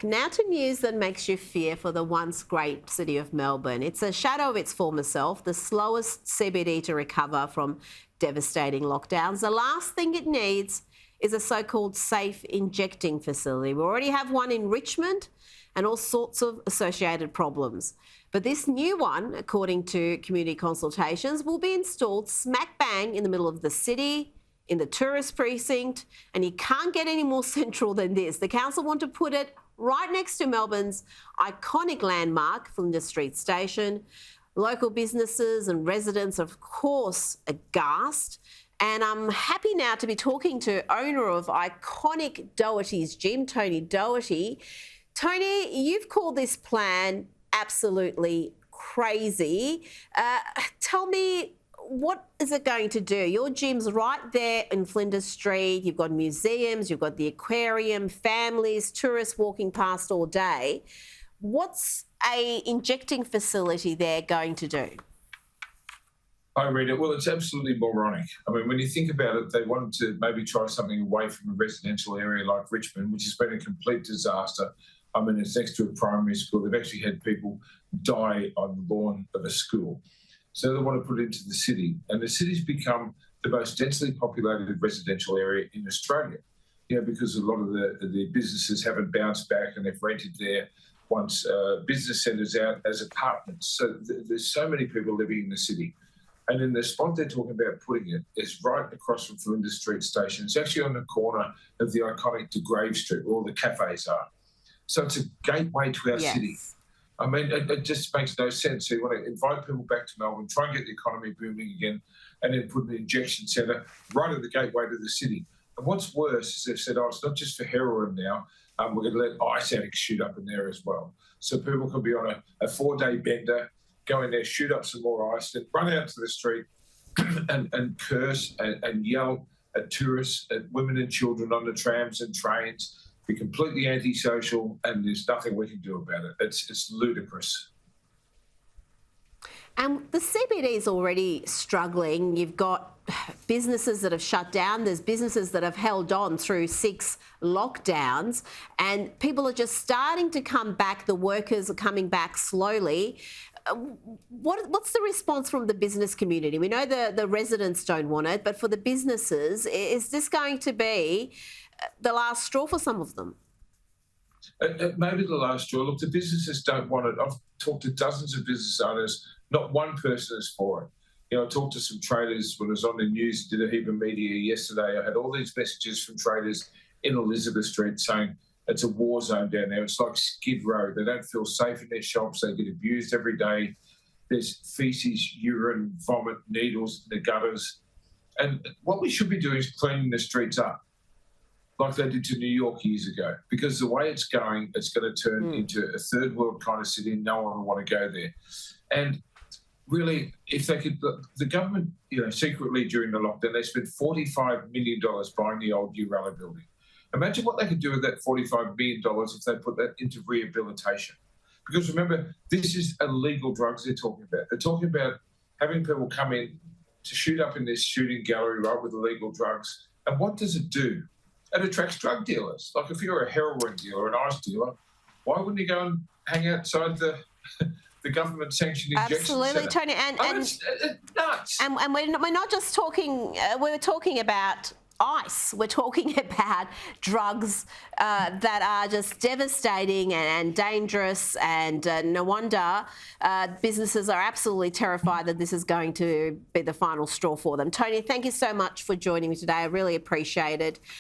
Now to news that makes you fear for the once great city of Melbourne. It's a shadow of its former self, the slowest CBD to recover from devastating lockdowns. The last thing it needs is a so-called safe injecting facility. We already have one in Richmond and all sorts of associated problems. But this new one, according to community consultations, will be installed smack bang in the middle of the city, in the tourist precinct, and you can't get any more central than this. The council want to put it right next to Melbourne's iconic landmark, Flinders Street Station. Local businesses and residents, of course, aghast. And I'm happy now to be talking to owner of iconic Doherty's gym, Tony Doherty. Tony, you've called this plan absolutely crazy. Tell me, what is it going to do? Your gym's right there in Flinders Street. You've got museums, you've got the aquarium, families, tourists walking past all day. What's a injecting facility there going to do? Hi, Rita. Well, it's absolutely moronic. I mean, when you think about it, they wanted to maybe try something away from a residential area like Richmond, which has been a complete disaster. I mean, it's next to a primary school. They've actually had people die on the lawn of a school. So they want to put it into the city. And the city's become the most densely populated residential area in Australia, because a lot of the businesses haven't bounced back and they've rented their once business centres out as apartments. So there's so many people living in the city. And in the spot they're talking about putting it is right across from Flinders Street Station. It's actually on the corner of the iconic De Grave Street where all the cafes are. So it's a gateway to our city. I mean, it just makes no sense. So you want to invite people back to Melbourne, try and get the economy booming again, and then put an injection centre right at the gateway to the city. And what's worse is they've said, it's not just for heroin now. We're going to let ice addicts shoot up in there as well. So people can be on a 4-day bender, go in there, shoot up some more ice, then run out to the street and curse and yell at tourists, at women and children on the trams and trains. Be completely antisocial, and there's nothing we can do about it. It's ludicrous. And the CBD is already struggling. You've got businesses that have shut down. There's businesses that have held on through 6 lockdowns, and people are just starting to come back. The workers are coming back slowly. What's the response from the business community? We know the residents don't want it, but for the businesses, is this going to be the last straw for some of them? Maybe the last straw. Look, the businesses don't want it. I've talked to dozens of business owners. Not one person is for it. I talked to some traders when I was on the news, did a heap of media yesterday. I had all these messages from traders in Elizabeth Street saying it's a war zone down there. It's like Skid Row. They don't feel safe in their shops. They get abused every day. There's feces, urine, vomit, needles in the gutters. And what we should be doing is cleaning the streets up, like they did to New York years ago, because the way it's going, it's going to turn into a third world kind of city and no one will want to go there. And really, if they could, the government, secretly during the lockdown, they spent $45 million buying the old Uralla building. Imagine what they could do with that $45 million if they put that into rehabilitation. Because remember, this is illegal drugs they're talking about. They're talking about having people come in to shoot up in this shooting gallery, right, with illegal drugs. And what does it do? It attracts drug dealers. Like if you're a heroin dealer, an ice dealer, why wouldn't you go and hang outside the government-sanctioned injection Absolutely, centre? Tony. It's nuts. And we're not just talking, we're talking about ice. We're talking about drugs that are just devastating and dangerous, and no wonder businesses are absolutely terrified that this is going to be the final straw for them. Tony, thank you so much for joining me today. I really appreciate it.